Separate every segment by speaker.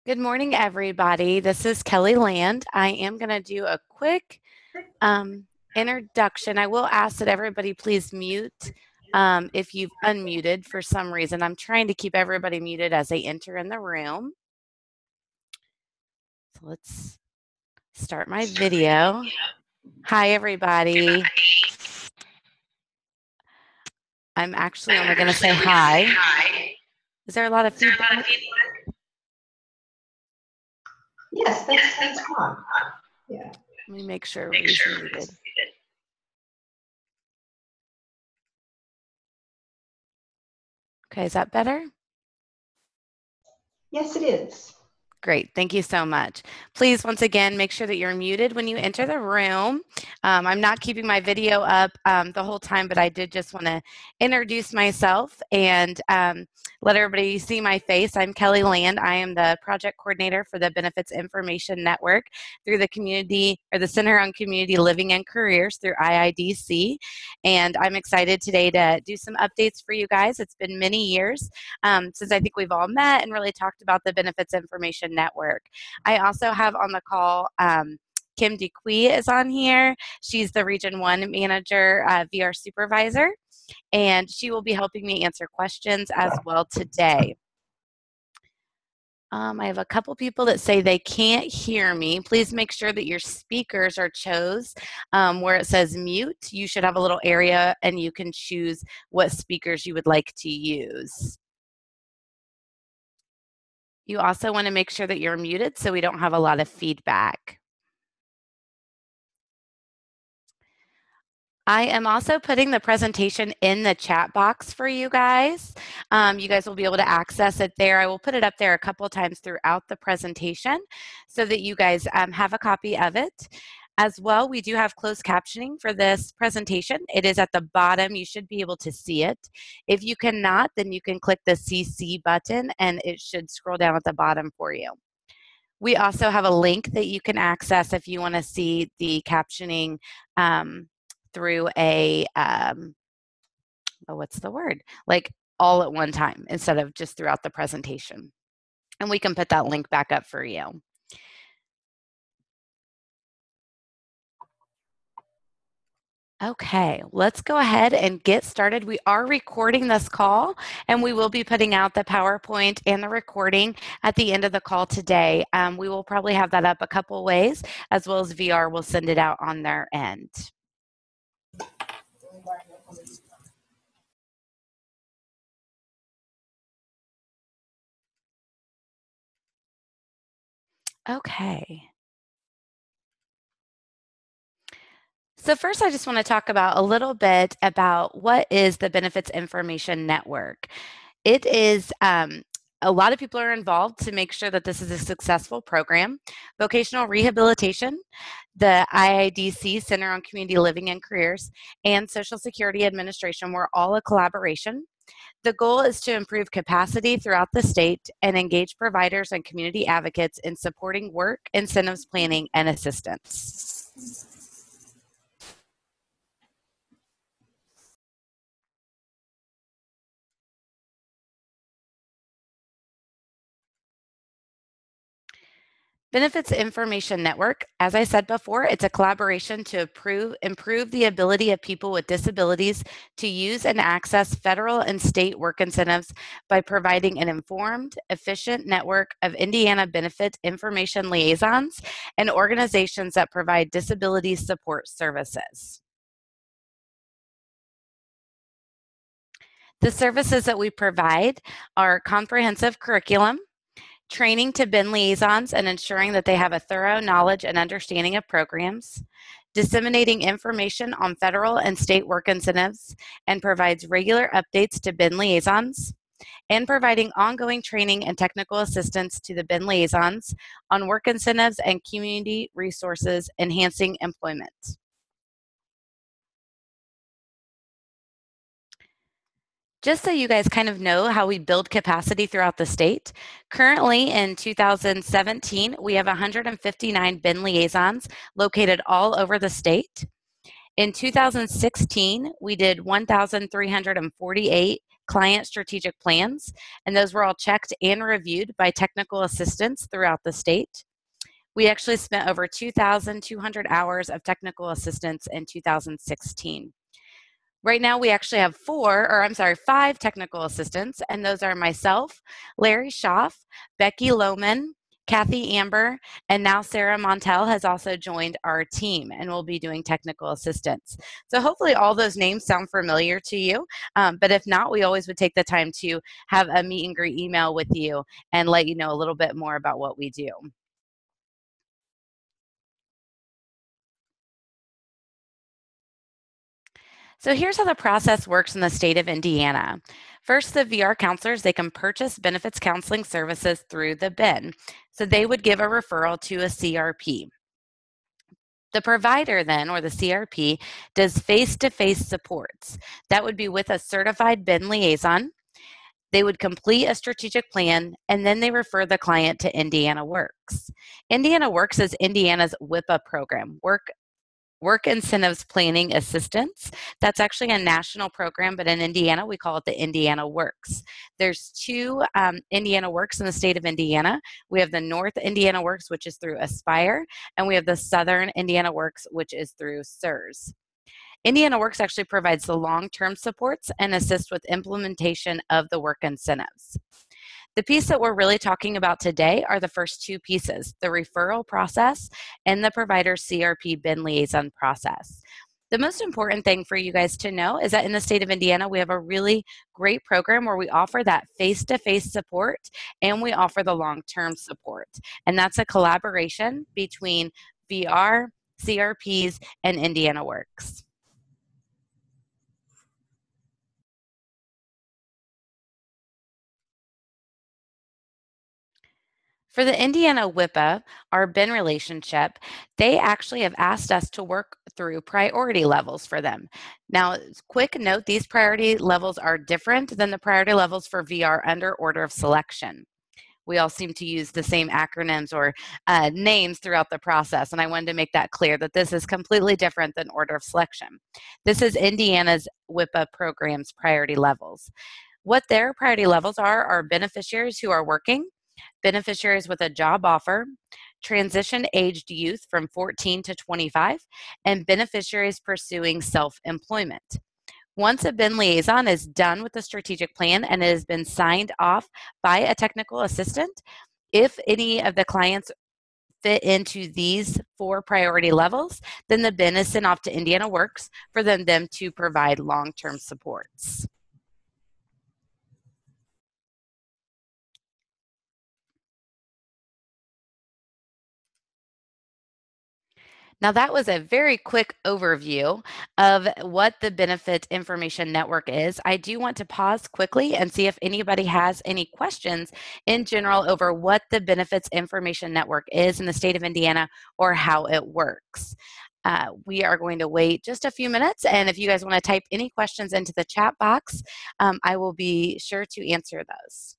Speaker 1: Good morning, everybody. This is Kelly Land. I am going to do a quick introduction. I will ask that everybody please mute if you've unmuted for some reason. I'm trying to keep everybody muted as they enter in the room. So let's start my video. Hi, everybody. I'm actually only going to say hi. Is there a lot of feedback?
Speaker 2: Yes, that's fine. Yeah.
Speaker 1: Let me make sure everybody's muted. Okay, is that better?
Speaker 2: Yes, it is.
Speaker 1: Great. Thank you so much. Please, once again, make sure that you're muted when you enter the room. I'm not keeping my video up the whole time, but I did just want to introduce myself and let everybody see my face. I'm Kelly Land. I am the project coordinator for the Benefits Information Network through the community or the Center on Community Living and Careers through IIDC. And I'm excited today to do some updates for you guys. It's been many years since I think we've all met and really talked about the Benefits Information Network. I also have on the call Kim DeQuee is on here. She's the Region 1 Manager, VR Supervisor, and she will be helping me answer questions as well today. I have a couple people that say they can't hear me. Please make sure that your speakers are chose where it says mute. You should have a little area and you can choose what speakers you would like to use. You also want to make sure that you're muted so we don't have a lot of feedback. I am also putting the presentation in the chat box for you guys. You guys will be able to access it there. I will put it up there a couple of times throughout the presentation so that you guys have a copy of it. As well, we do have closed captioning for this presentation. It is at the bottom. You should be able to see it. If you cannot, then you can click the CC button and it should scroll down at the bottom for you. We also have a link that you can access if you want to see the captioning through a, what's the word? Like all at one time instead of just throughout the presentation. And we can put that link back up for you. Okay, let's go ahead and get started. We are recording this call and we will be putting out the PowerPoint and the recording at the end of the call today. We will probably have that up a couple ways, as well as VR will send it out on their end. Okay. So first, I just want to talk about a little bit about what is the Benefits Information Network. It is a lot of people are involved to make sure that this is a successful program. Vocational Rehabilitation, the IIDC Center on Community Living and Careers, and Social Security Administration were all a collaboration. The goal is to improve capacity throughout the state and engage providers and community advocates in supporting work, incentives planning, and assistance. Benefits Information Network, as I said before, it's a collaboration to improve the ability of people with disabilities to use and access federal and state work incentives by providing an informed, efficient network of Indiana benefit information liaisons and organizations that provide disability support services. The services that we provide are comprehensive curriculum, training to BIN liaisons and ensuring that they have a thorough knowledge and understanding of programs, disseminating information on federal and state work incentives, and provides regular updates to BIN liaisons, and providing ongoing training and technical assistance to the BIN liaisons on work incentives and community resources enhancing employment. Just so you guys kind of know how we build capacity throughout the state, currently in 2017, we have 159 BIN liaisons located all over the state. In 2016, we did 1,348 client strategic plans, and those were all checked and reviewed by technical assistants throughout the state. We actually spent over 2,200 hours of technical assistance in 2016. Right now, we actually have five technical assistants, and those are myself, Larry Schaff, Becky Lohman, Kathy Amber, and now Sarah Montel has also joined our team and will be doing technical assistance. So hopefully all those names sound familiar to you, but if not, we always would take the time to have a meet and greet email with you and let you know a little bit more about what we do. So here's how the process works in the state of Indiana. First, the VR counselors, they can purchase benefits counseling services through the BIN. So they would give a referral to a CRP. The provider then, or the CRP, does face-to-face supports. That would be with a certified BIN liaison. They would complete a strategic plan, and then they refer the client to Indiana Works. Indiana Works is Indiana's WIPA program, Work Incentives Planning Assistance. That's actually a national program, but in Indiana, we call it the Indiana Works. There's two Indiana Works in the state of Indiana. We have the North Indiana Works, which is through Aspire, and we have the Southern Indiana Works, which is through SERS. Indiana Works actually provides the long-term supports and assists with implementation of the work incentives. The piece that we're really talking about today are the first two pieces, the referral process and the provider CRP BIN liaison process. The most important thing for you guys to know is that in the state of Indiana, we have a really great program where we offer that face-to-face support and we offer the long-term support. And that's a collaboration between VR, CRPs, and Indiana Works. For the Indiana WIPA, our BIN relationship, they actually have asked us to work through priority levels for them. Now, quick note, these priority levels are different than the priority levels for VR under order of selection. We all seem to use the same acronyms or names throughout the process, and I wanted to make that clear that this is completely different than order of selection. This is Indiana's WIPA program's priority levels. What their priority levels are beneficiaries who are working, beneficiaries with a job offer, transition-aged youth from 14 to 25, and beneficiaries pursuing self-employment. Once a BIN liaison is done with the strategic plan and it has been signed off by a technical assistant, if any of the clients fit into these four priority levels, then the BIN is sent off to Indiana Works for them to provide long-term supports. Now, that was a very quick overview of what the Benefit Information Network is. I do want to pause quickly and see if anybody has any questions in general over what the Benefits Information Network is in the state of Indiana or how it works. We are going to wait just a few minutes, and if you guys want to type any questions into the chat box, I will be sure to answer those.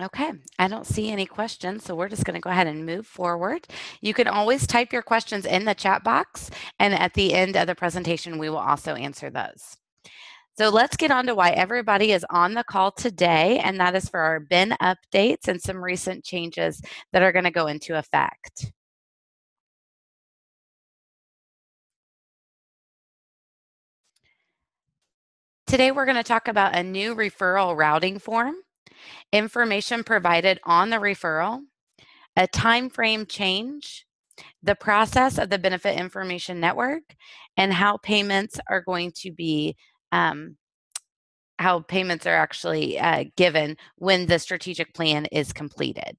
Speaker 1: Okay, I don't see any questions, so we're just going to go ahead and move forward. You can always type your questions in the chat box, and at the end of the presentation, we will also answer those. So let's get on to why everybody is on the call today, and that is for our BIN updates and some recent changes that are going to go into effect. Today, we're going to talk about a new referral routing form, information provided on the referral, a time frame change, the process of the Benefit Information Network, and how payments are going to be, how payments are actually given when the strategic plan is completed.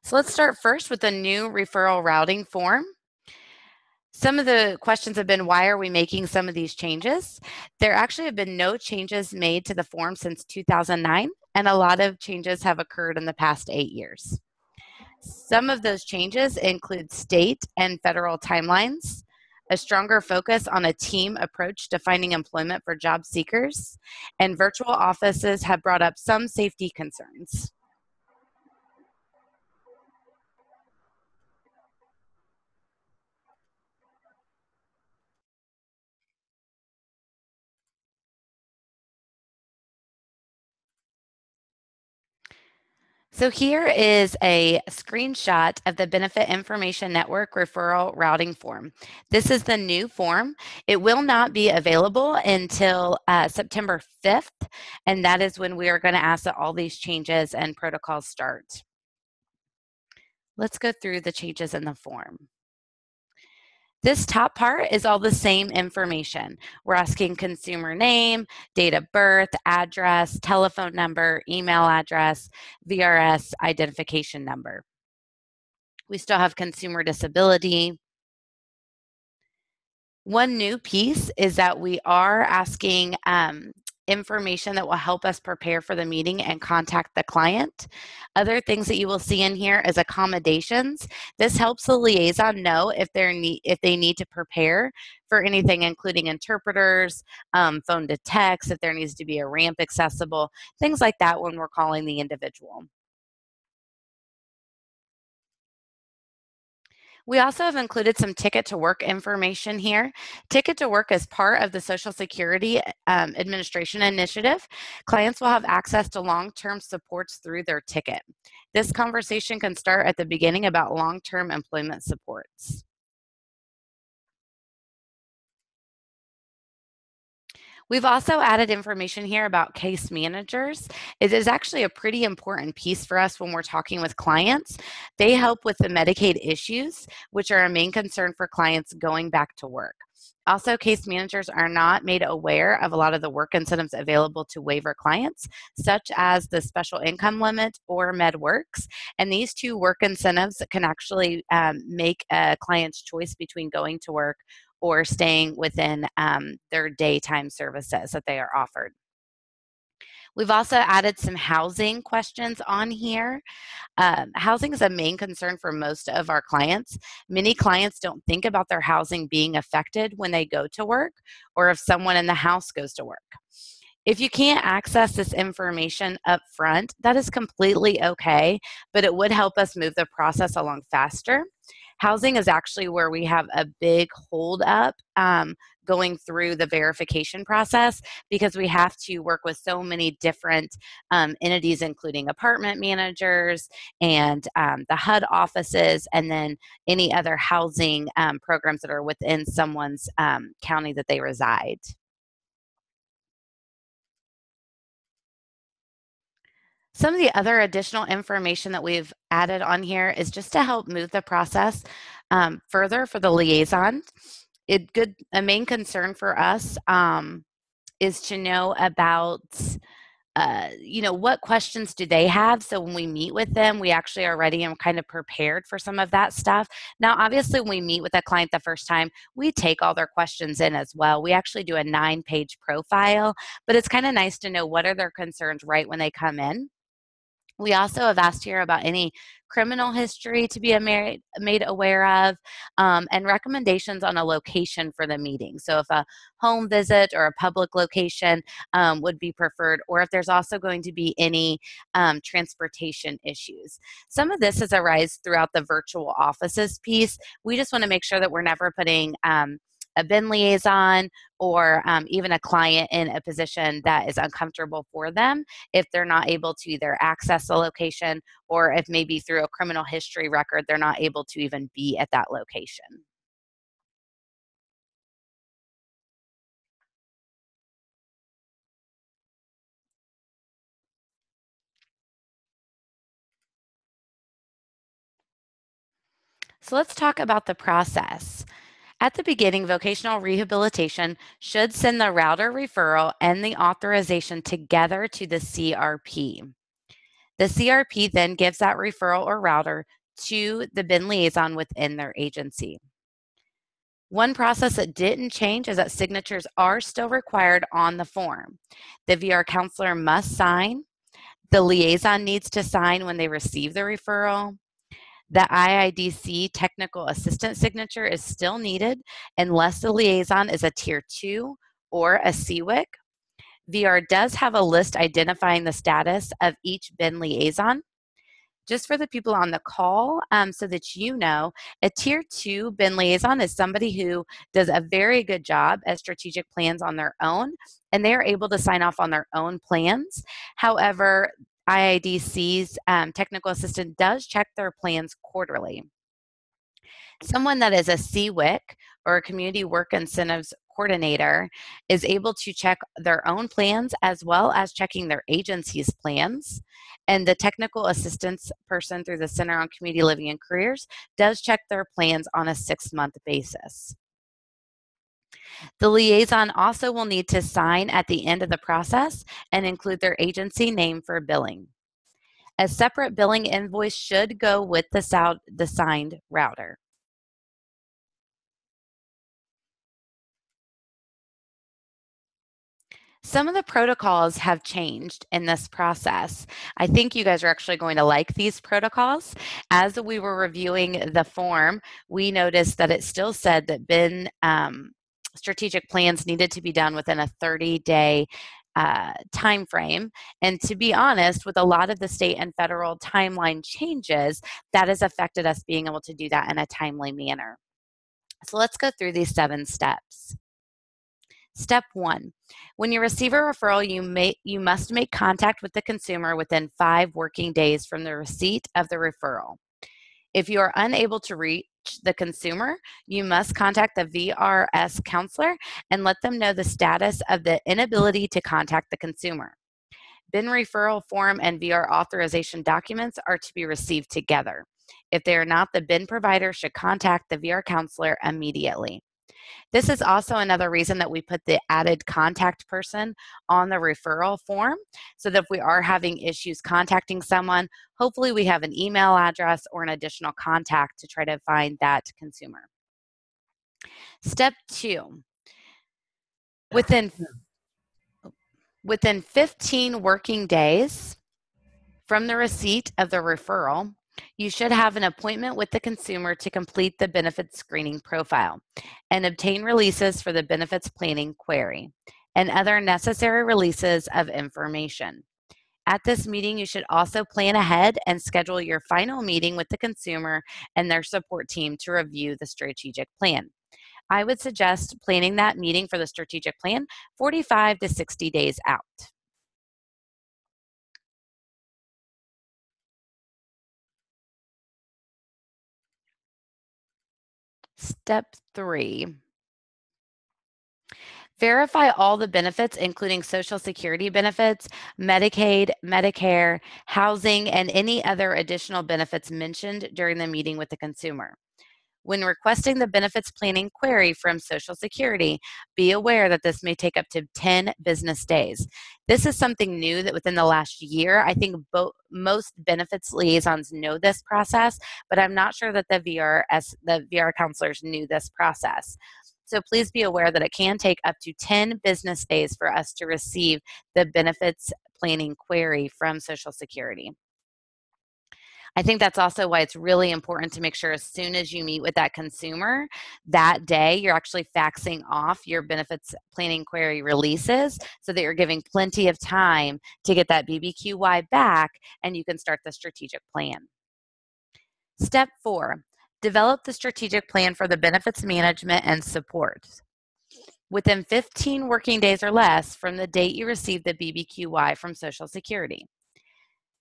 Speaker 1: So let's start first with the new referral routing form. Some of the questions have been, why are we making some of these changes? There actually have been no changes made to the form since 2009, and a lot of changes have occurred in the past 8 years. Some of those changes include state and federal timelines, a stronger focus on a team approach to finding employment for job seekers, and virtual offices have brought up some safety concerns. So here is a screenshot of the Benefit Information Network referral routing form. This is the new form. It will not be available until September 5th, and that is when we are going to ask that all these changes and protocols start. Let's go through the changes in the form. This top part is all the same information. We're asking consumer name, date of birth, address, telephone number, email address, VRS identification number. We still have consumer disability. One new piece is that we are asking information that will help us prepare for the meeting and contact the client. Other things that you will see in here is accommodations. This helps the liaison know if they need to prepare for anything, including interpreters, phone to text, if there needs to be a ramp accessible, things like that when we're calling the individual. We also have included some Ticket to Work information here. Ticket to Work is part of the Social Security Administration initiative. Clients will have access to long-term supports through their ticket. This conversation can start at the beginning about long-term employment supports. We've also added information here about case managers. It is actually a pretty important piece for us when we're talking with clients. They help with the Medicaid issues, which are a main concern for clients going back to work. Also, case managers are not made aware of a lot of the work incentives available to waiver clients, such as the special income limit or MedWorks. And these two work incentives can actually make a client's choice between going to work or staying within their daytime services that they are offered. We've also added some housing questions on here. Housing is a main concern for most of our clients. Many clients don't think about their housing being affected when they go to work or if someone in the house goes to work. If you can't access this information up front, that is completely okay, but it would help us move the process along faster. Housing is actually where we have a big hold up going through the verification process because we have to work with so many different entities, including apartment managers and the HUD offices, and then any other housing programs that are within someone's county that they reside. Some of the other additional information that we've added on here is just to help move the process further for the liaison. A main concern for us is to know about what questions do they have? So when we meet with them, we actually are ready and kind of prepared for some of that stuff. Now, obviously, when we meet with a client the first time, we take all their questions in as well. We actually do a 9-page profile, but it's kind of nice to know what are their concerns right when they come in. We also have asked here about any criminal history to be made aware of, and recommendations on a location for the meeting. So if a home visit or a public location would be preferred, or if there's also going to be any transportation issues. Some of this has arisen throughout the virtual offices piece. We just want to make sure that we're never putting a BIN liaison or even a client in a position that is uncomfortable for them if they're not able to either access the location or if maybe through a criminal history record they're not able to even be at that location. So let's talk about the process. At the beginning, vocational rehabilitation should send the router referral and the authorization together to the CRP. The CRP then gives that referral or router to the BIN liaison within their agency. One process that didn't change is that signatures are still required on the form. The VR counselor must sign. The liaison needs to sign when they receive the referral. The IIDC technical assistant signature is still needed unless the liaison is a Tier 2 or a CWIC. VR does have a list identifying the status of each BIN liaison. Just for the people on the call, so that you know, a Tier 2 BIN liaison is somebody who does a very good job at strategic plans on their own, and they are able to sign off on their own plans. However, IIDC's technical assistant does check their plans quarterly. Someone that is a CWIC or a community work incentives coordinator is able to check their own plans as well as checking their agency's plans. And the technical assistance person through the Center on Community Living and Careers does check their plans on a 6-month basis. The liaison also will need to sign at the end of the process and include their agency name for billing. A separate billing invoice should go with the signed router. Some of the protocols have changed in this process. I think you guys are actually going to like these protocols. As we were reviewing the form, we noticed that it still said that BIN strategic plans needed to be done within a 30-day time frame. And to be honest, with a lot of the state and federal timeline changes, that has affected us being able to do that in a timely manner. So let's go through these 7 steps. Step 1, when you receive a referral, you must make contact with the consumer within 5 working days from the receipt of the referral. If you are unable to reach the consumer, you must contact the VRS counselor and let them know the status of the inability to contact the consumer. BIN referral form and VR authorization documents are to be received together. If they are not, the BIN provider should contact the VR counselor immediately. This is also another reason that we put the added contact person on the referral form, so that if we are having issues contacting someone, hopefully we have an email address or an additional contact to try to find that consumer. Step 2, within 15 working days from the receipt of the referral, you should have an appointment with the consumer to complete the benefits screening profile and obtain releases for the benefits planning query and other necessary releases of information. At this meeting, you should also plan ahead and schedule your final meeting with the consumer and their support team to review the strategic plan. I would suggest planning that meeting for the strategic plan 45 to 60 days out. Step 3, verify all the benefits, including Social Security benefits, Medicaid, Medicare, housing, and any other additional benefits mentioned during the meeting with the consumer. When requesting the benefits planning query from Social Security, be aware that this may take up to 10 business days. This is something new that within the last year, I think most benefits liaisons know this process, but I'm not sure that the VR counselors knew this process. So please be aware that it can take up to 10 business days for us to receive the benefits planning query from Social Security. I think that's also why it's really important to make sure as soon as you meet with that consumer that day, you're actually faxing off your benefits planning query releases so that you're giving plenty of time to get that BBQY back and you can start the strategic plan. Step 4, develop the strategic plan for the benefits management and support within 15 working days or less from the date you receive the BBQY from Social Security.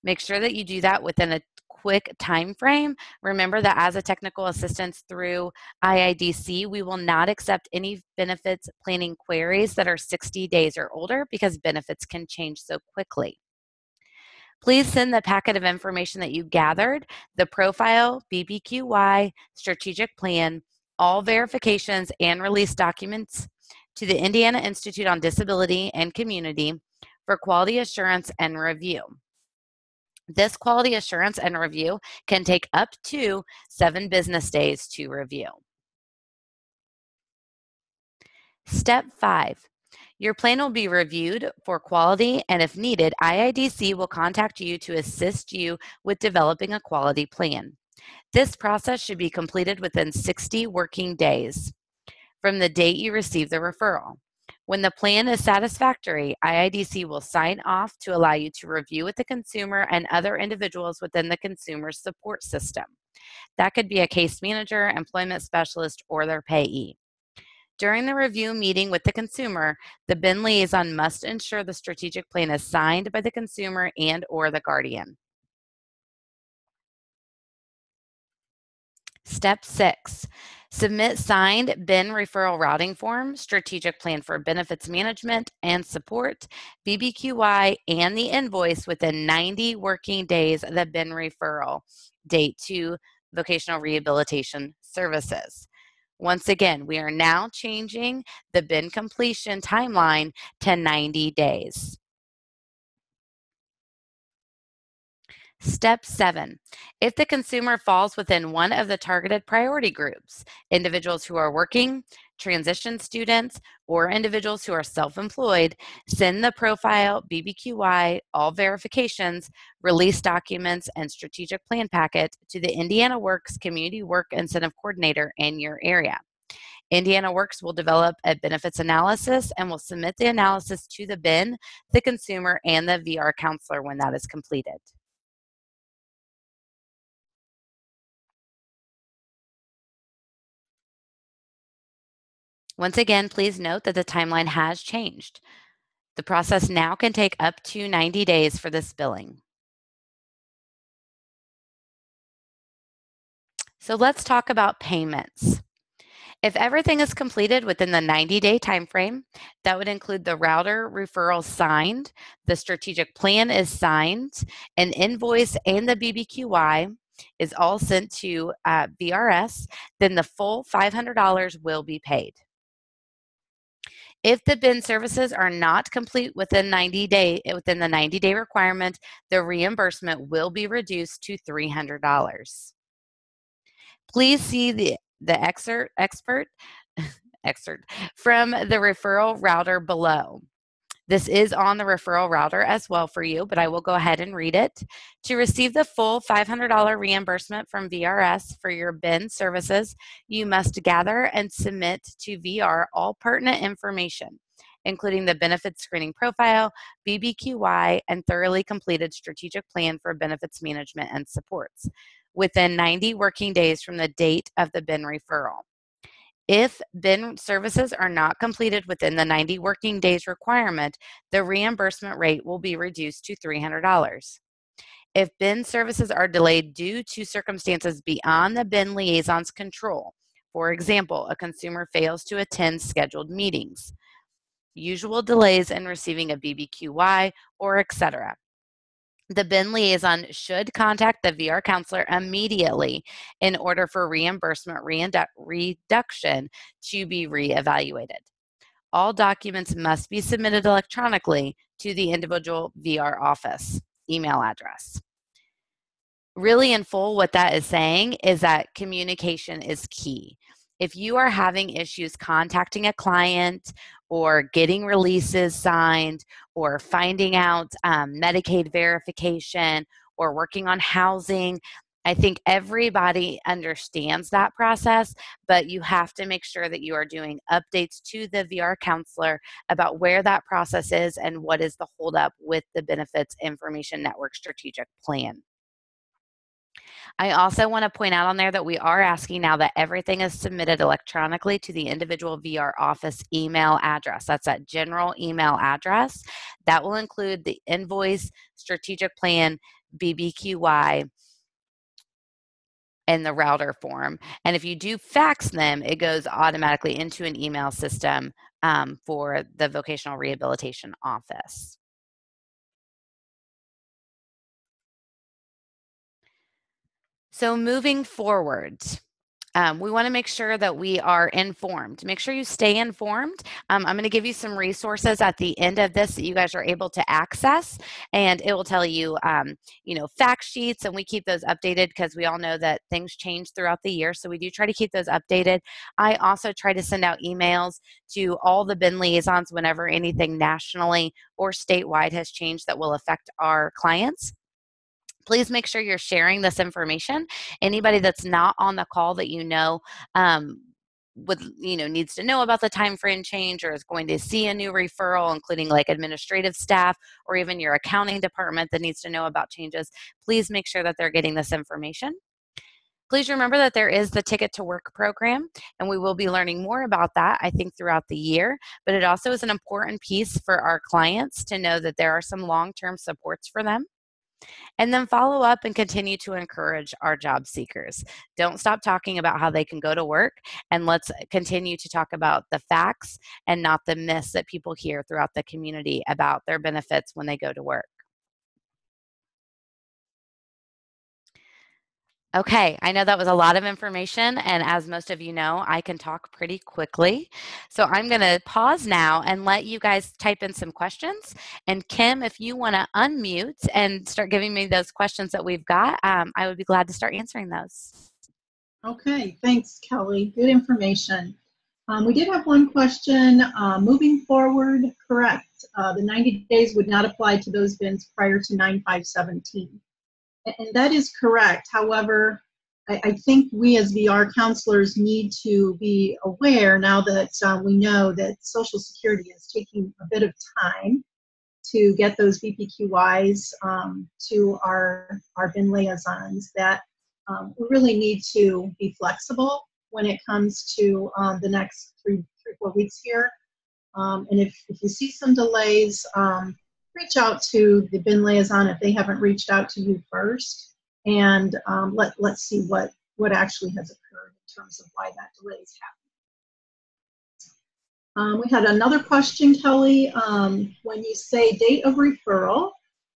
Speaker 1: Make sure that you do that within a quick time frame. Remember that as a technical assistance through IIDC, we will not accept any benefits planning queries that are 60 days or older because benefits can change so quickly. Please send the packet of information that you gathered, the profile, BBQY, strategic plan, all verifications and release documents to the Indiana Institute on Disability and Community for quality assurance and review. This quality assurance and review can take up to 7 business days to review. Step 5. Your plan will be reviewed for quality, and if needed, IIDC will contact you to assist you with developing a quality plan. This process should be completed within 60 working days from the date you receive the referral. When the plan is satisfactory, IIDC will sign off to allow you to review with the consumer and other individuals within the consumer support system. That could be a case manager, employment specialist, or their payee. During the review meeting with the consumer, the BIN liaison must ensure the strategic plan is signed by the consumer and or the guardian. Step 6, submit signed BIN referral routing form, strategic plan for benefits management and support, BBQY, and the invoice within 90 working days of the BIN referral date to Vocational Rehabilitation Services. Once again, we are now changing the BIN completion timeline to 90 days. Step 7, if the consumer falls within one of the targeted priority groups, individuals who are working, transition students, or individuals who are self-employed, send the profile, BBQY, all verifications, release documents, and strategic plan packet to the Indiana Works Community Work Incentive Coordinator in your area. Indiana Works will develop a benefits analysis and will submit the analysis to the BIN, the consumer, and the VR counselor when that is completed. Once again, please note that the timeline has changed. The process now can take up to 90 days for this billing. So let's talk about payments. If everything is completed within the 90-day time frame, that would include the router referral signed, the strategic plan is signed, an invoice and the BBQY is all sent to VRS, then the full $500 will be paid. If the BIN services are not complete within within the 90-day requirement, the reimbursement will be reduced to $300. Please see the excerpt from the referral router below. This is on the referral router as well for you, but I will go ahead and read it. To receive the full $500 reimbursement from VRS for your BIN services, you must gather and submit to VR all pertinent information, including the benefits screening profile, BBQY, and thoroughly completed strategic plan for benefits management and supports within 90 working days from the date of the BIN referral. If BIN services are not completed within the 90 working days requirement, the reimbursement rate will be reduced to $300. If BIN services are delayed due to circumstances beyond the BIN liaison's control, for example, a consumer fails to attend scheduled meetings, usual delays in receiving a BBQY, or etc., the BIN liaison should contact the VR counselor immediately in order for reimbursement reduction to be reevaluated. All documents must be submitted electronically to the individual VR office email address. Really, in full, what that is saying is that communication is key. If you are having issues contacting a client or getting releases signed or finding out Medicaid verification or working on housing, I think everybody understands that process, but you have to make sure that you are doing updates to the VR counselor about where that process is and what is the holdup with the Benefits Information Network strategic plan. I also want to point out on there that we are asking now that everything is submitted electronically to the individual VR office email address. That's that general email address. That will include the invoice, strategic plan, BBQY, and the router form. And if you do fax them, it goes automatically into an email system for the Vocational Rehabilitation Office. So moving forward, We want to make sure that we are informed. Make sure you stay informed. I'm going to give you some resources at the end of this that you guys are able to access, and it will tell you, fact sheets, and we keep those updated because we all know that things change throughout the year. So we do try to keep those updated. I also try to send out emails to all the BIN liaisons whenever anything nationally or statewide has changed that will affect our clients. Please make sure you're sharing this information. Anybody that's not on the call that um, needs to know about the time frame change or is going to see a new referral, including like administrative staff or even your accounting department that needs to know about changes, please make sure that they're getting this information. Please remember that there is the Ticket to Work program, and we will be learning more about that, I think, throughout the year. But it also is an important piece for our clients to know that there are some long-term supports for them. And then follow up and continue to encourage our job seekers. Don't stop talking about how they can go to work, and let's continue to talk about the facts and not the myths that people hear throughout the community about their benefits when they go to work. Okay, I know that was a lot of information, and as most of you know, I can talk pretty quickly. So I'm going to pause now and let you guys type in some questions. And Kim, if you want to unmute and start giving me those questions that we've got, I would be glad to start answering those.
Speaker 3: Okay, thanks, Kelly. Good information. We did have one question. Moving forward, correct. The 90 days would not apply to those bins prior to 9/5/17. And that is correct. However, I think we as VR counselors need to be aware now that we know that Social Security is taking a bit of time to get those VPQIs to our bin liaisons, that we really need to be flexible when it comes to the next 4 weeks here. And if you see some delays, reach out to the bin liaison if they haven't reached out to you first, and let's see what actually has occurred in terms of why that delay is happening. We had another question, Kelly. When you say date of referral,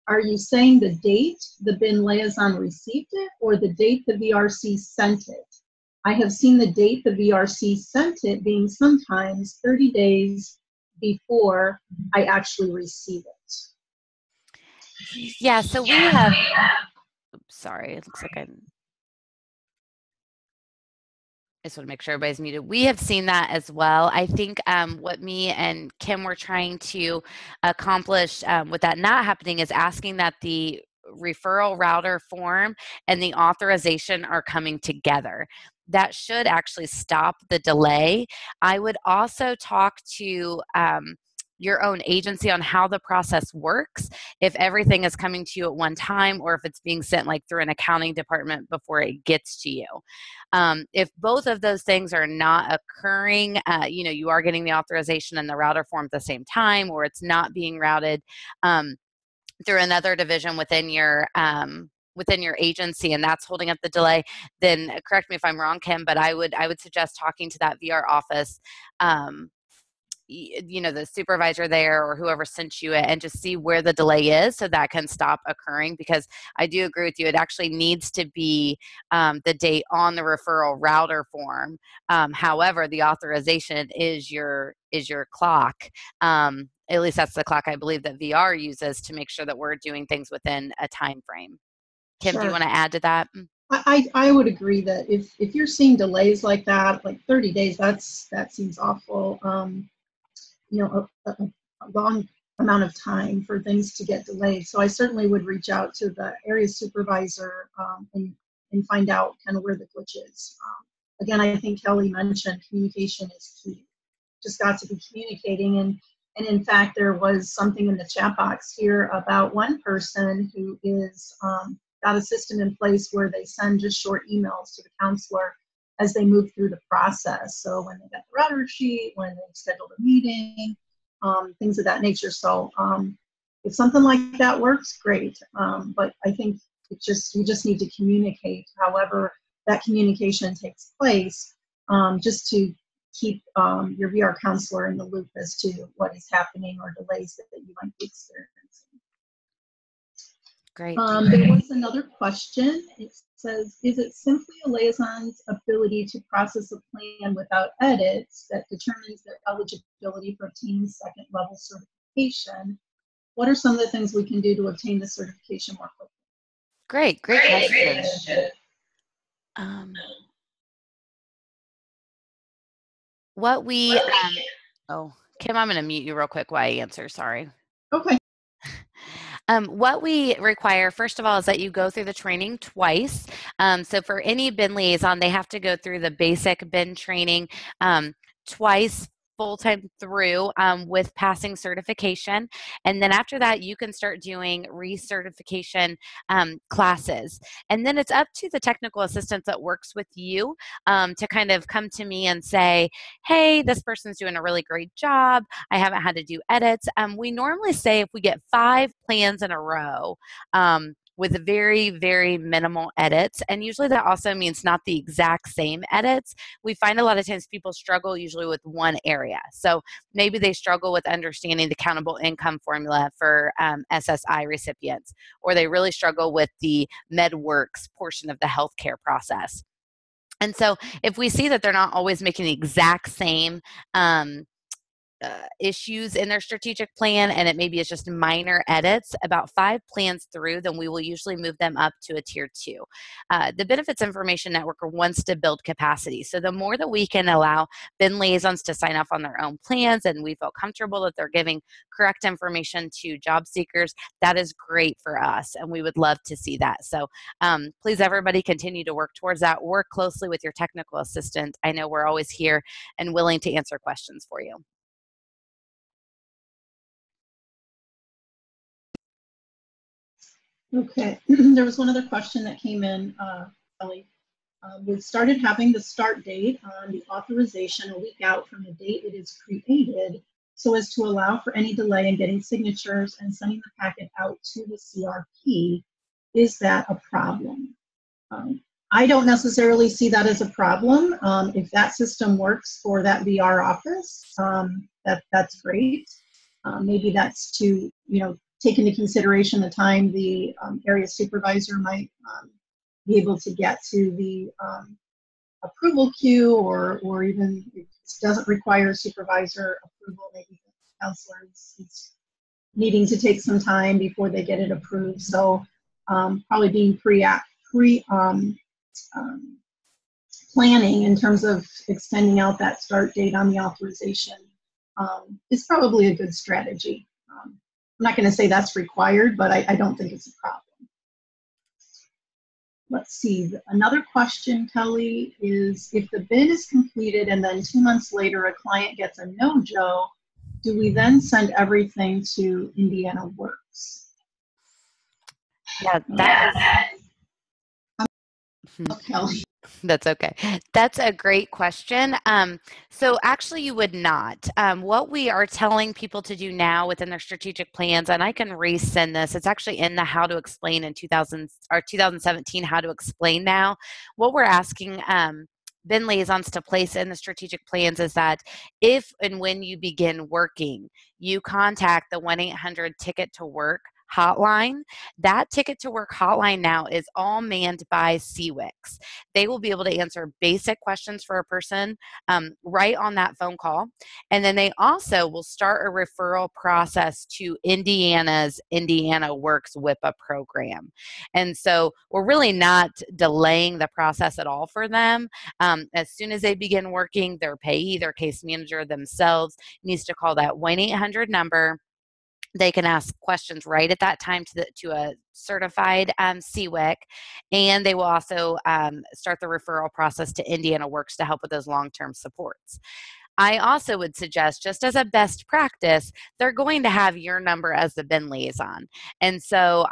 Speaker 3: are you saying the date the bin liaison received it or the date the VRC sent it? I have seen the date the VRC sent it being sometimes 30 days before I actually receive it.
Speaker 1: Yeah, so we have, oops, sorry, it looks like I just want to make sure everybody's muted. We have seen that as well. I think what me and Kim were trying to accomplish with that not happening is asking that the referral router form and the authorization are coming together. That should actually stop the delay. I would also talk to your own agency on how the process works, if everything is coming to you at one time or if it's being sent like through an accounting department before it gets to you. If both of those things are not occurring, you are getting the authorization and the router form at the same time, or it's not being routed through another division within your agency, and that's holding up the delay, then correct me if I'm wrong, Kim, but I would suggest talking to that VR office, the supervisor there or whoever sent you it, and just see where the delay is so that can stop occurring, because I do agree with you. It actually needs to be the date on the referral router form. However, the authorization is your clock. At least that's the clock I believe that VR uses to make sure that we're doing things within a time frame. Kim,
Speaker 3: Sure.
Speaker 1: Do you want to add to that?
Speaker 3: I would agree that if you're seeing delays like that, like 30 days, that seems awful. A long amount of time for things to get delayed. So I certainly would reach out to the area supervisor and find out kind of where the glitch is. Again, I think Kelly mentioned communication is key. Just got to be communicating. And in fact, there was something in the chat box here about one person who is got a system in place where they send just short emails to the counselor as they move through the process. So when they get the router sheet, when they scheduled a meeting, things of that nature. So if something like that works, great. But I think we just need to communicate. However, that communication takes place, just to keep your VR counselor in the loop as to what is happening or delays that you might be experiencing.
Speaker 1: Great.
Speaker 3: There was another question. It says, is it simply a liaison's ability to process a plan without edits that determines their eligibility for obtaining second level certification? What are some of the things we can do to obtain the certification more quickly?
Speaker 1: Great question. What we, oh, Kim, I'm going to mute you real quick while I answer. Sorry.
Speaker 3: Okay.
Speaker 1: What we require, first of all, is that you go through the training twice. So for any BIN liaison, they have to go through the basic BIN training twice full-time through with passing certification. And then after that, you can start doing recertification classes. And then it's up to the technical assistant that works with you to kind of come to me and say, hey, this person's doing a really great job. I haven't had to do edits. We normally say if we get 5 plans in a row, with very, very minimal edits. And usually that also means not the exact same edits. We find a lot of times people struggle usually with one area. So maybe they struggle with understanding the countable income formula for SSI recipients, or they really struggle with the MedWorks portion of the healthcare process. And so if we see that they're not always making the exact same issues in their strategic plan, and it maybe is just minor edits, about 5 plans through, then we will usually move them up to a tier 2. The Benefits Information Network wants to build capacity. So the more that we can allow BIN liaisons to sign off on their own plans and we feel comfortable that they're giving correct information to job seekers, that is great for us. And we would love to see that. So please, everybody, continue to work towards that. Work closely with your technical assistant. I know we're always here and willing to answer questions for you.
Speaker 3: Okay, there was one other question that came in, Kelly. We started having the start date on the authorization a week out from the date it is created so as to allow for any delay in getting signatures and sending the packet out to the CRP. Is that a problem? I don't necessarily see that as a problem. If that system works for that VR office, that's great. Maybe that's to, take into consideration the time the area supervisor might be able to get to the approval queue, or even if it doesn't require supervisor approval, maybe the counselor is needing to take some time before they get it approved. So probably being planning in terms of extending out that start date on the authorization is probably a good strategy. I'm not going to say that's required, but I don't think it's a problem. Let's see. Another question, Kelly, is if the BIN is completed and then 2 months later a client gets a no-Joe, do we then send everything to Indiana Works?
Speaker 1: Yeah, that is.
Speaker 3: Kelly.
Speaker 1: That's okay. That's a great question. So actually you would not. What we are telling people to do now within their strategic plans, and I can resend this, it's actually in the How to Explain in 2017 How to Explain now. What we're asking BIN liaisons to place in the strategic plans is that if and when you begin working, you contact the 1-800 Ticket to Work hotline. That Ticket to Work hotline now is all manned by CWICs. They will be able to answer basic questions for a person right on that phone call. And then they also will start a referral process to Indiana's Indiana Works WIPA program. And so we're really not delaying the process at all for them. As soon as they begin working, their payee, their case manager themselves needs to call that 1-800 number. They can ask questions right at that time to a certified CWIC, and they will also start the referral process to Indiana Works to help with those long-term supports. I also would suggest, just as a best practice, they're going to have your number as the BIN liaison. And so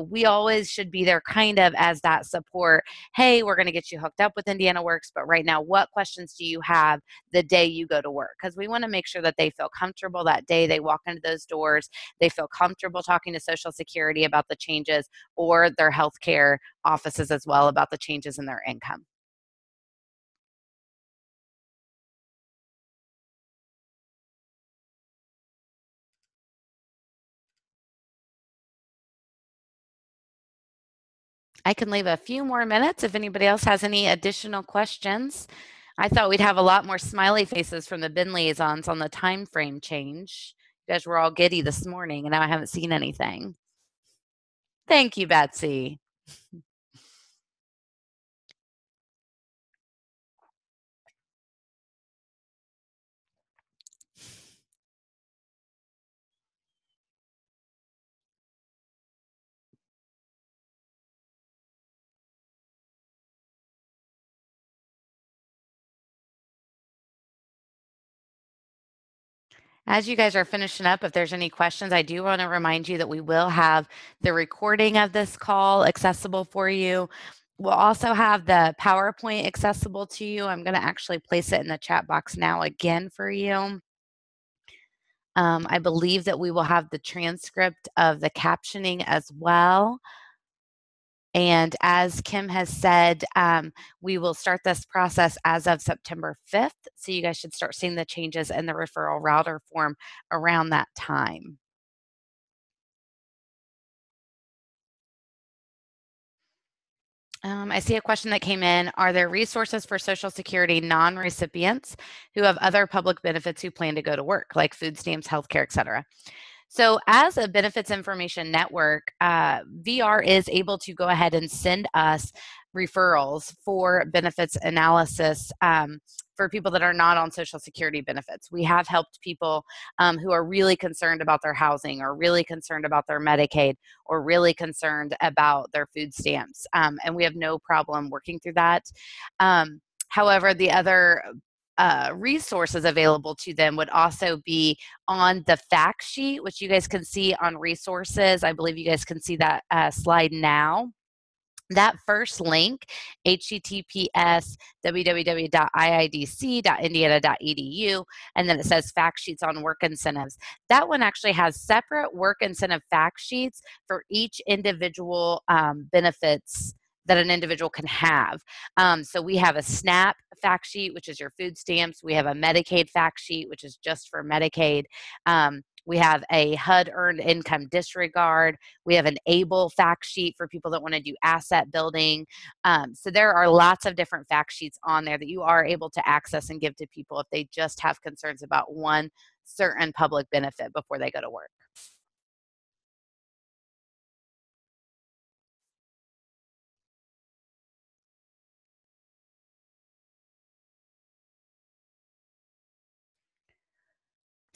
Speaker 1: we always should be there kind of as that support. Hey, we're going to get you hooked up with Indiana Works, but right now, what questions do you have the day you go to work? Because we want to make sure that they feel comfortable that day they walk into those doors. They feel comfortable talking to Social Security about the changes, or their healthcare offices as well about the changes in their income. I can leave a few more minutes if anybody else has any additional questions. I thought we'd have a lot more smiley faces from the bin liaisons on the time frame change. You guys were all giddy this morning, and now I haven't seen anything. Thank you, Betsy. As you guys are finishing up, if there's any questions, I do want to remind you that we will have the recording of this call accessible for you. We'll also have the PowerPoint accessible to you. I'm going to actually place it in the chat box now again for you. I believe that we will have the transcript of the captioning as well. And as Kim has said, we will start this process as of September 5th. So you guys should start seeing the changes in the referral router form around that time. I see a question that came in. Are there resources for Social Security non-recipients who have other public benefits who plan to go to work, like food stamps, healthcare, et cetera? So as a benefits information network, VR is able to go ahead and send us referrals for benefits analysis for people that are not on Social Security benefits. We have helped people who are really concerned about their housing or really concerned about their Medicaid or really concerned about their food stamps. And we have no problem working through that. However, the other resources available to them would also be on the fact sheet, which you guys can see on resources. I believe you guys can see that slide now. That first link, https www.iidc.indiana.edu, and then it says fact sheets on work incentives. That one actually has separate work incentive fact sheets for each individual benefits that an individual can have. So we have a SNAP fact sheet, which is your food stamps. We have a Medicaid fact sheet, which is just for Medicaid. We have a HUD earned income disregard. We have an ABLE fact sheet for people that want to do asset building. So there are lots of different fact sheets on there that you are able to access and give to people if they just have concerns about one certain public benefit before they go to work.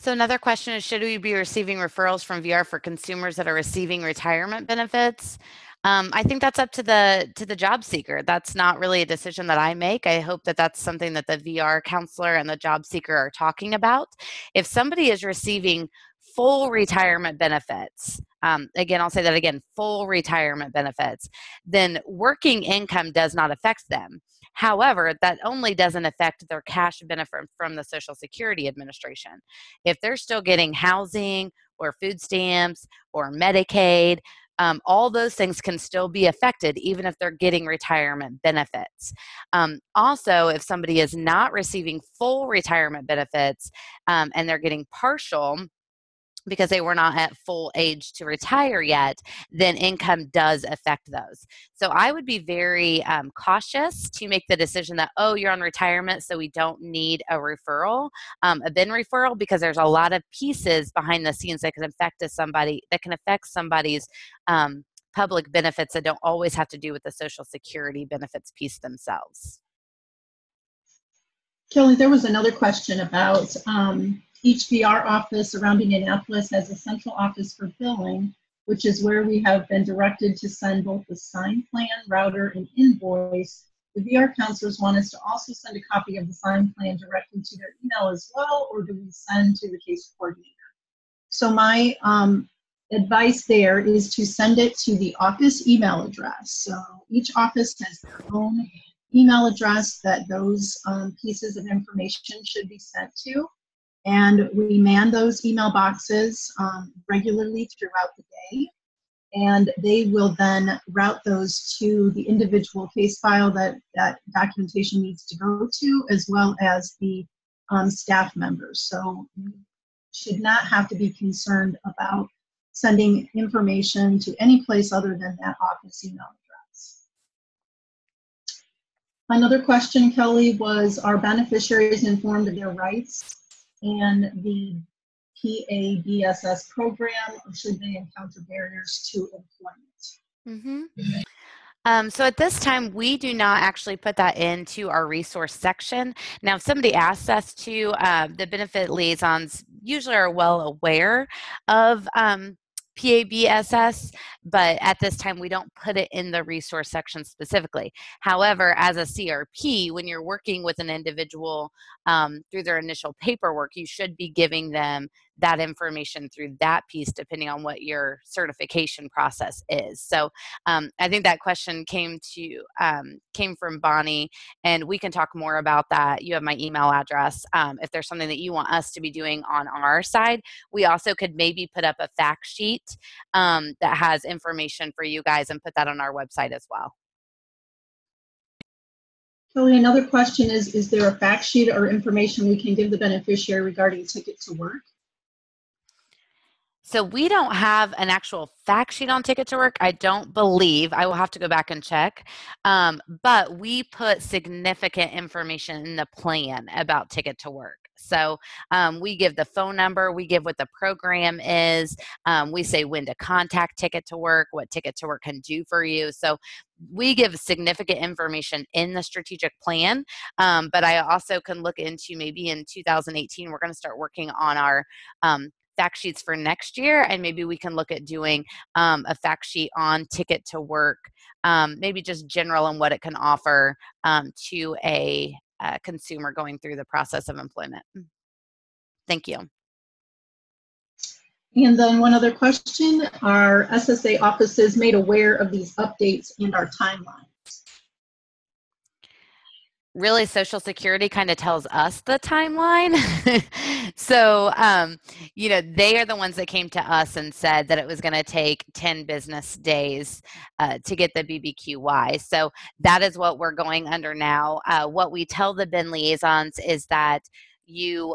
Speaker 1: So another question is, should we be receiving referrals from VR for consumers that are receiving retirement benefits? I think that's up to the job seeker. That's not really a decision that I make. I hope that that's something that the VR counselor and the job seeker are talking about. If somebody is receiving full retirement benefits, again, I'll say that again, full retirement benefits, then working income does not affect them. However, that only doesn't affect their cash benefit from the Social Security Administration. If they're still getting housing or food stamps or Medicaid, all those things can still be affected even if they're getting retirement benefits. Also, if somebody is not receiving full retirement benefits and they're getting partial, because they were not at full age to retire yet, then income does affect those. So I would be very cautious to make the decision that, oh, you're on retirement, so we don't need a referral, a bin referral, because there's a lot of pieces behind the scenes that can affect somebody's public benefits that don't always have to do with the Social Security benefits piece themselves.
Speaker 3: Kelly, there was another question about each VR office around Indianapolis has a central office for billing, which is where we have been directed to send both the signed plan, router, and invoice. The VR counselors want us to also send a copy of the signed plan directly to their email as well, or do we send to the case coordinator? So my advice there is to send it to the office email address. So each office has their own email address that those pieces of information should be sent to. And we man those email boxes regularly throughout the day. And they will then route those to the individual case file that documentation needs to go to, as well as the staff members. So you should not have to be concerned about sending information to any place other than that office email address. Another question, Kelly, was, are beneficiaries informed of their rights and the PABSS program, or should they encounter barriers to employment?
Speaker 1: So at this time, we do not actually put that into our resource section. Now, if somebody asks us to, the benefit liaisons usually are well aware of PABSS, but at this time, we don't put it in the resource section specifically. However, as a CRP, when you're working with an individual through their initial paperwork, you should be giving them that information through that piece, depending on what your certification process is. So I think that question came from Bonnie, and we can talk more about that. You have my email address. If there's something that you want us to be doing on our side, we also could maybe put up a fact sheet that has information for you guys and put that on our website as well.
Speaker 3: Kelly, another question is there a fact sheet or information we can give the beneficiary regarding Ticket to Work?
Speaker 1: So we don't have an actual fact sheet on Ticket to Work. I don't believe. I will have to go back and check. But we put significant information in the plan about Ticket to Work. So we give the phone number, we give what the program is, we say when to contact Ticket to Work, what Ticket to Work can do for you. So we give significant information in the strategic plan, but I also can look into maybe in 2018, we're going to start working on our fact sheets for next year, and maybe we can look at doing a fact sheet on Ticket to Work, maybe just general and what it can offer to a consumer going through the process of employment. Thank you.
Speaker 3: And then one other question, are SSA offices made aware of these updates and our timeline?
Speaker 1: Really, Social Security kind of tells us the timeline. So, they are the ones that came to us and said that it was going to take 10 business days to get the BBQY. So that is what we're going under now. What we tell the BIN liaisons is that you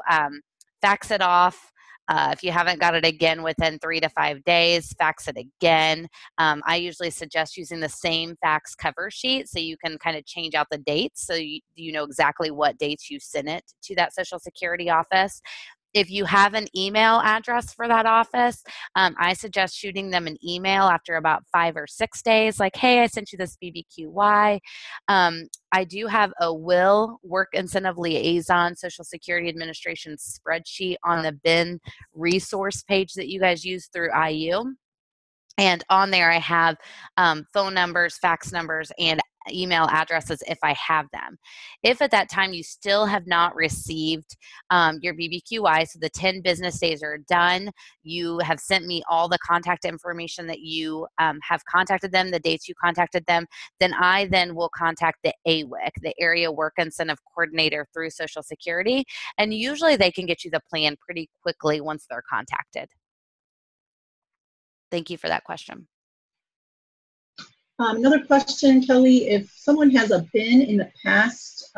Speaker 1: fax it off. If you haven't got it again within 3 to 5 days, fax it again. I usually suggest using the same fax cover sheet so you can kind of change out the dates so you know exactly what dates you sent it to that Social Security office. If you have an email address for that office, I suggest shooting them an email after about 5 or 6 days, like, hey, I sent you this BBQY. I do have a WIL, Work Incentive Liaison, Social Security Administration spreadsheet on the BIN resource page that you guys use through IU. And on there, I have phone numbers, fax numbers, and email addresses if I have them. If at that time you still have not received your BBQI, so the 10 business days are done, you have sent me all the contact information that you have contacted them, the dates you contacted them, then I will contact the AWIC, the Area Work Incentive Coordinator through Social Security, and usually they can get you the plan pretty quickly once they're contacted. Thank you for that question.
Speaker 3: Another question, Kelly, if someone has a BIN in the past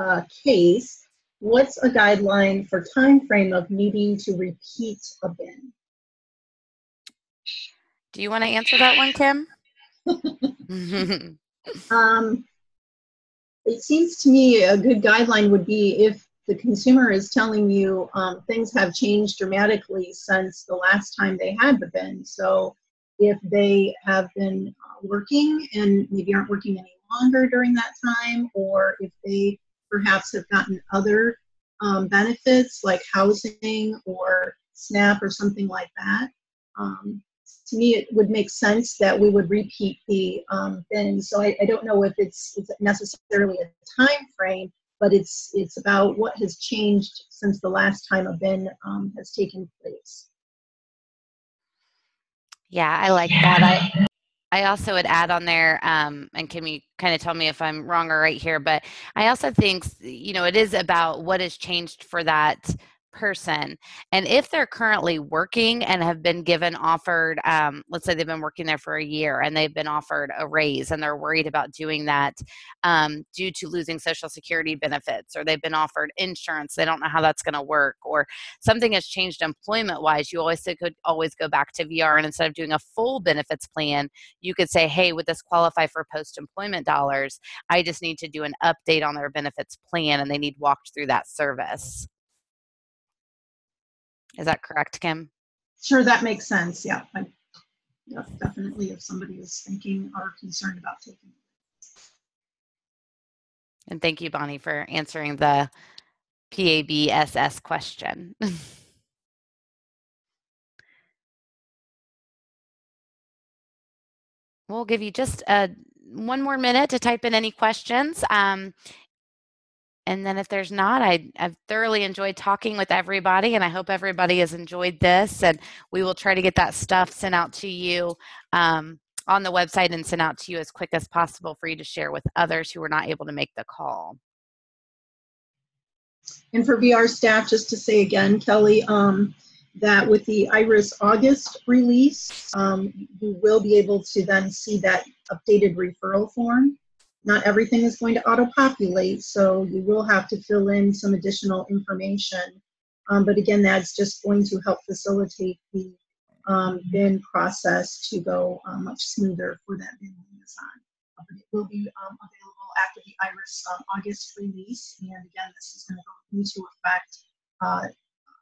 Speaker 3: case, what's a guideline for time frame of needing to repeat a BIN?
Speaker 1: Do you want to answer that one, Kim?
Speaker 3: It seems to me a good guideline would be if the consumer is telling you things have changed dramatically since the last time they had the BIN. So if they have been working and maybe aren't working any longer during that time, or if they perhaps have gotten other benefits like housing or SNAP or something like that. To me, it would make sense that we would repeat the BIN. So I don't know if it's necessarily a time frame, but it's about what has changed since the last time a BIN has taken place.
Speaker 1: Yeah, I like that. I also would add on there, and Kim, you kind of tell me if I'm wrong or right here, but I also think, it is about what has changed for that person, and if they're currently working and have been offered, let's say they've been working there for a year and they've been offered a raise and they're worried about doing that due to losing Social Security benefits, or they've been offered insurance, they don't know how that's going to work, or something has changed employment-wise, you could always go back to VR, and instead of doing a full benefits plan, you could say, hey, would this qualify for post-employment dollars? I just need to do an update on their benefits plan, and they need walked through that service. Is that correct, Kim?
Speaker 3: Sure, that makes sense. Yeah, definitely if somebody is thinking or concerned about taking it.
Speaker 1: And thank you, Bonnie, for answering the PABSS question. We'll give you just one more minute to type in any questions. And then if there's not, I've thoroughly enjoyed talking with everybody, and I hope everybody has enjoyed this, and we will try to get that stuff sent out to you on the website and sent out to you as quick as possible for you to share with others who were not able to make the call.
Speaker 3: And for VR staff, just to say again, Kelly, that with the IRIS August release, you will be able to then see that updated referral form. Not everything is going to auto-populate, so you will have to fill in some additional information. But again, that's just going to help facilitate the BIN process to go much smoother for that BIN liaison. But it will be available after the IRIS August release, and again, this is going to go into effect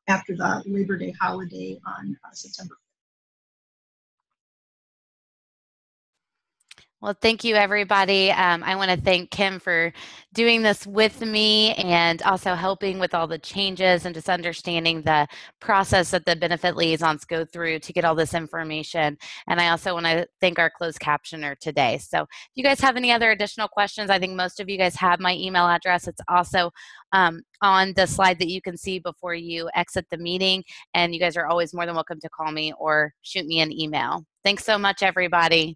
Speaker 3: after the Labor Day holiday on September 5th.
Speaker 1: Well, thank you, everybody. I want to thank Kim for doing this with me and also helping with all the changes and just understanding the process that the benefit liaisons go through to get all this information. And I also want to thank our closed captioner today. So if you guys have any other additional questions, I think most of you guys have my email address. It's also on the slide that you can see before you exit the meeting. And you guys are always more than welcome to call me or shoot me an email. Thanks so much, everybody.